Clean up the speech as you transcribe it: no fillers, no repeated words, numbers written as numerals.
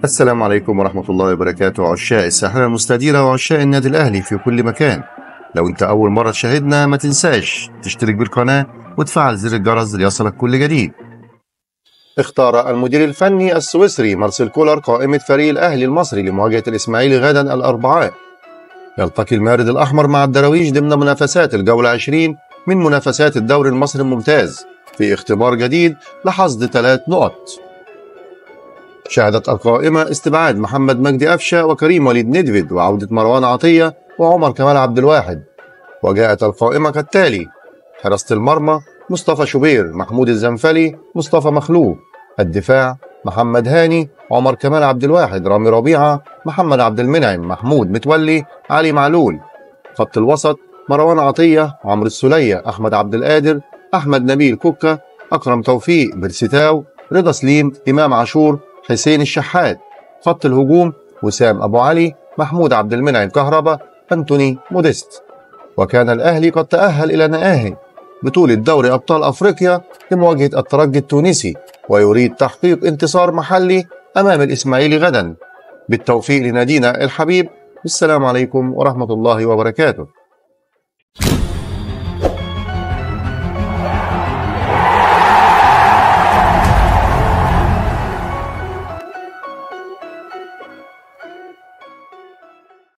السلام عليكم ورحمة الله وبركاته، عشاق الساحرة المستديرة وعشاق النادي الأهلي في كل مكان. لو أنت أول مرة تشاهدنا ما تنساش تشترك بالقناة وتفعل زر الجرس ليصلك كل جديد. اختار المدير الفني السويسري مارسيل كولر قائمة فريق الأهلي المصري لمواجهة الإسماعيلي غدا الأربعاء. يلتقي المارد الأحمر مع الدراويش ضمن منافسات الجولة 20 من منافسات الدوري المصري الممتاز في اختبار جديد لحصد 3 نقط. شهدت القائمة استبعاد محمد مجدي قفشة وكريم وليد ندفد وعودة مروان عطية وعمر كمال عبد الواحد. وجاءت القائمة كالتالي: حراسة المرمى مصطفى شوبير، محمود الزنفلي، مصطفى مخلوق. الدفاع محمد هاني، عمر كمال عبد الواحد، رامي ربيعة، محمد عبد المنعم، محمود متولي، علي معلول. خط الوسط مروان عطية، عمرو السولية، أحمد عبد القادر، أحمد نبيل كوكا، أكرم توفيق، بيرسيتاو، رضا سليم، إمام عاشور، حسين الشحات. خط الهجوم وسام أبو علي، محمود عبد المنعم كهربا، أنتوني موديست. وكان الأهلي قد تأهل إلى نهائي بطولة دوري أبطال أفريقيا لمواجهة الترجي التونسي، ويريد تحقيق انتصار محلي أمام الإسماعيلي غدا. بالتوفيق لنادينا الحبيب. السلام عليكم ورحمة الله وبركاته.